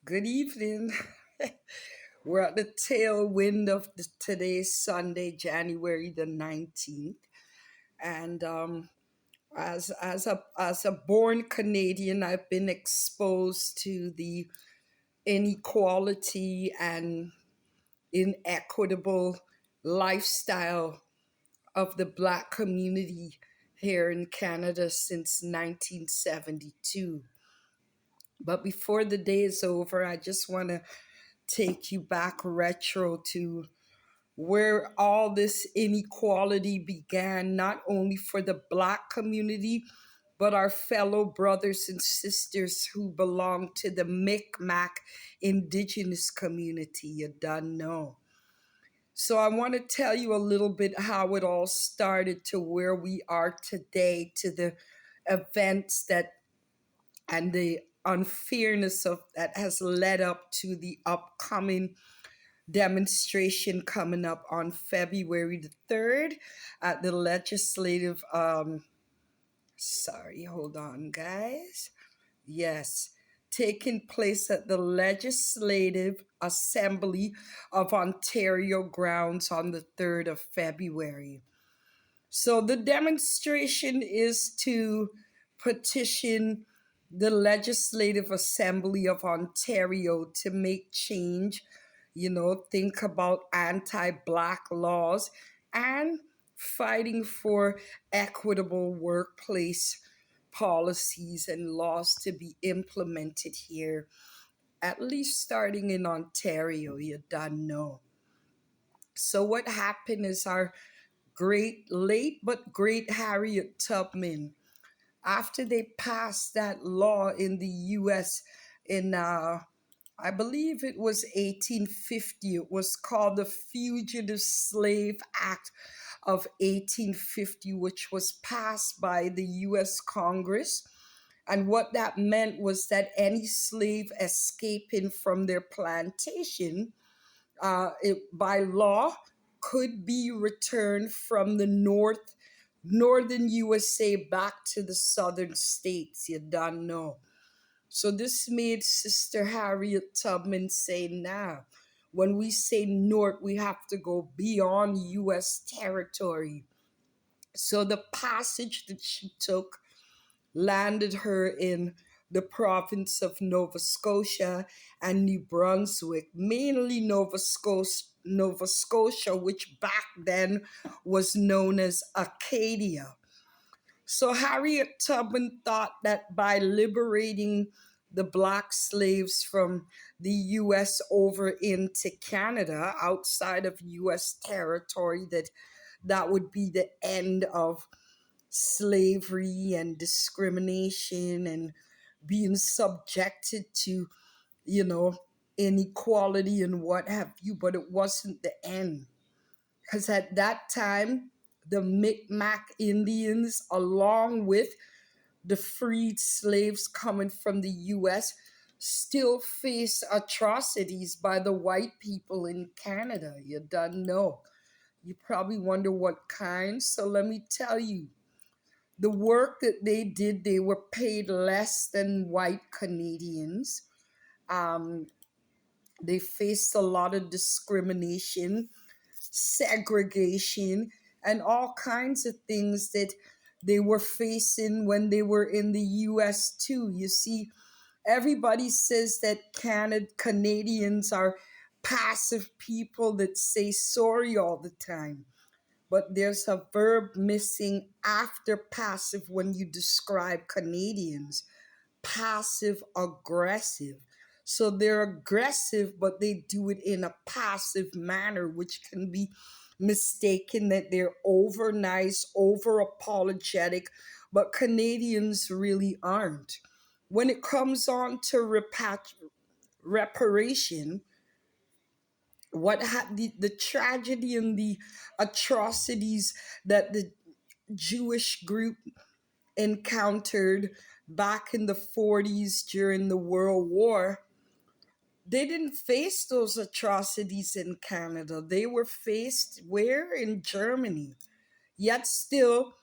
Good evening. We're at the tailwind of today's Sunday, January the 19th. And as a born Canadian, I've been exposed to the inequality and inequitable lifestyle of the Black community here in Canada since 1972. But before the day is over, I just want to take you back retro to where all this inequality began, not only for the Black community, but our fellow brothers and sisters who belong to the Mi'kmaq indigenous community. You done know. So I want to tell you a little bit how it all started to where we are today, to the events that and the unfairness of that has led up to the upcoming demonstration coming up on February the 3rd at the legislative sorry, hold on guys. Yes, taking place at the Legislative Assembly of Ontario grounds on the 3rd of February. So the demonstration is to petition the Legislative Assembly of Ontario to make change, think about anti Black laws and fighting for equitable workplace policies and laws to be implemented here, at least starting in Ontario, you don't know. So, what happened is our late but great Harriet Tubman, after they passed that law in the US in I believe it was 1850. It was called the Fugitive Slave Act of 1850, which was passed by the US Congress. And what that meant was that any slave escaping from their plantation, by law, could be returned from the northern USA back to the southern states. You don't know. So this made Sister Harriet Tubman say, nah, when we say north, we have to go beyond US territory. So the passage that she took landed her in the province of Nova Scotia and New Brunswick, mainly Nova Scotia, which back then was known as Acadia. So Harriet Tubman thought that by liberating the Black slaves from the US over into Canada, outside of US territory, that would be the end of slavery and discrimination and being subjected to, you know, inequality and what have you, but it wasn't the end. Because at that time, the Mi'kmaq Indians, along with the freed slaves coming from the US, still face atrocities by the white people in Canada. You don't know. You probably wonder what kind. So let me tell you, the work that they did, they were paid less than white Canadians. Um, they faced a lot of discrimination, segregation, and all kinds of things that they were facing when they were in the US too. You see, everybody says that Canadians are passive people that say sorry all the time. But there's a verb missing after passive when you describe Canadians: passive aggressive. So they're aggressive, but they do it in a passive manner, which can be mistaken that they're over nice, over apologetic, but Canadians really aren't. When it comes on to reparation, the tragedy and the atrocities that the Jewish group encountered back in the 40s during the World War, they didn't face those atrocities in Canada. They were faced where? In Germany. Yet still,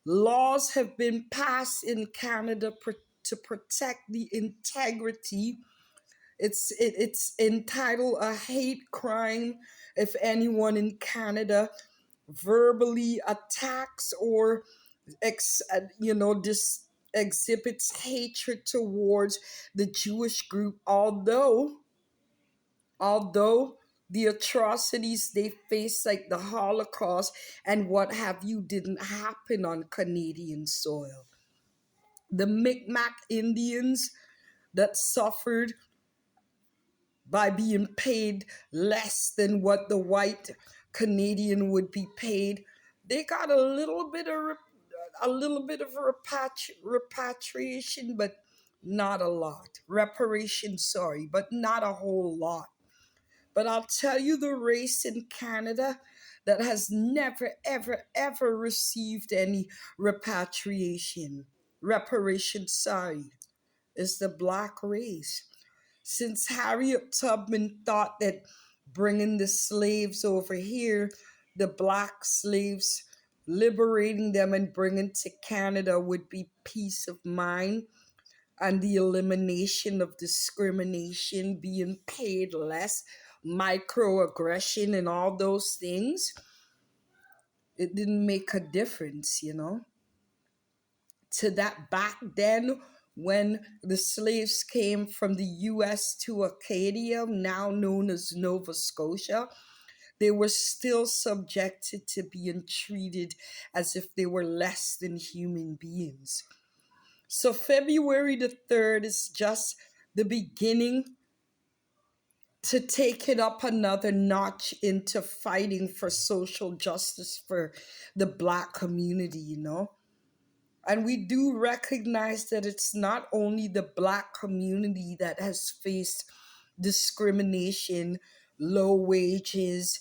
laws have been passed in Canada to protect the integrity, It's entitled a hate crime if anyone in Canada verbally attacks or this exhibits hatred towards the Jewish group, although the atrocities they face, like the Holocaust and what have you, didn't happen on Canadian soil. The Mi'kmaq Indians that suffered by being paid less than what the white Canadian would be paid, they got a little bit of repatriation, but not a lot. Reparation, sorry, but not a whole lot. But I'll tell you, the race in Canada that has never, ever, ever received any reparation, sorry, is the black race. Since Harriet Tubman thought that bringing the slaves over here, the black slaves, liberating them and bringing to Canada would be peace of mind and the elimination of discrimination, being paid less, microaggression, and all those things, it didn't make a difference. To that back then, when the slaves came from the US to Acadia, now known as Nova Scotia, they were still subjected to being treated as if they were less than human beings. So February the 3rd is just the beginning to take it up another notch into fighting for social justice for the black community. And we do recognize that it's not only the black community that has faced discrimination, low wages,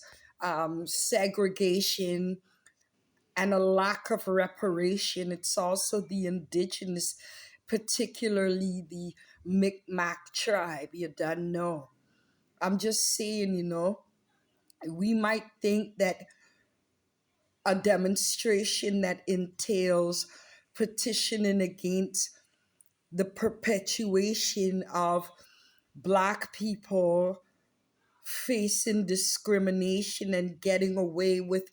segregation, and a lack of reparation. It's also the indigenous, particularly the Mi'kmaq tribe. You don't know. I'm just saying, we might think that a demonstration that entails petitioning against the perpetuation of black people facing discrimination and getting away with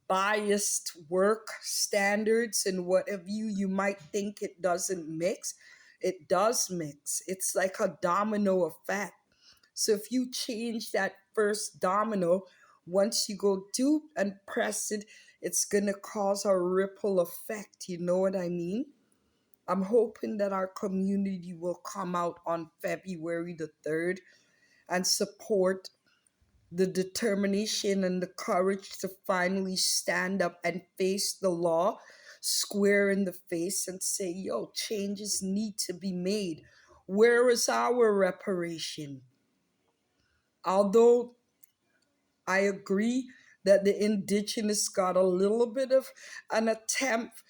biased work standards and what have you might think it doesn't mix. It does mix. It's like a domino effect. So if you change that first domino, once you go do and press it, it's gonna cause a ripple effect. You know what I mean? I'm hoping that our community will come out on February the 3rd and support the determination and the courage to finally stand up and face the law square in the face and say, yo, changes need to be made. Where is our reparation? Although I agree that the indigenous got a little bit of an attempt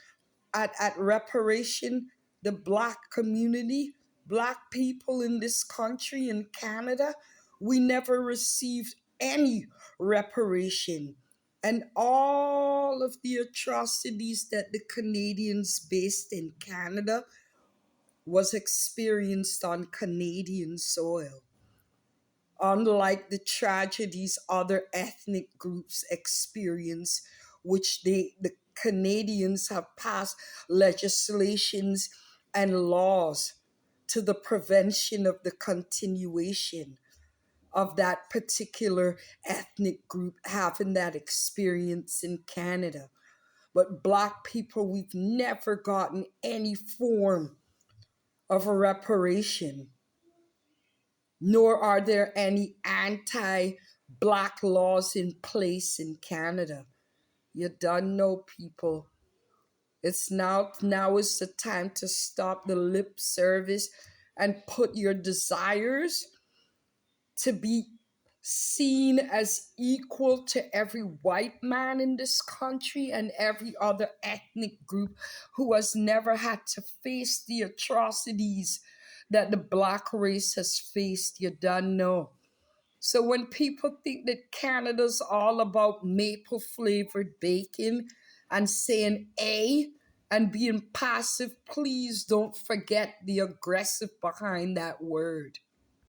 at reparation, the black community, black people in this country, in Canada, we never received any reparation. And all of the atrocities that the Canadians based in Canada was experienced on Canadian soil, unlike the tragedies other ethnic groups experience, which the Canadians have passed legislations and laws to the prevention of the continuation of that particular ethnic group having that experience in Canada. But black people, we've never gotten any form of a reparation, nor are there any anti-black laws in place in Canada. You don't know, people. It's now is the time to stop the lip service and put your desires to be seen as equal to every white man in this country and every other ethnic group who has never had to face the atrocities that the black race has faced. You don't know. So when people think that Canada's all about maple flavored bacon and saying A and being passive, please don't forget the aggressive behind that word.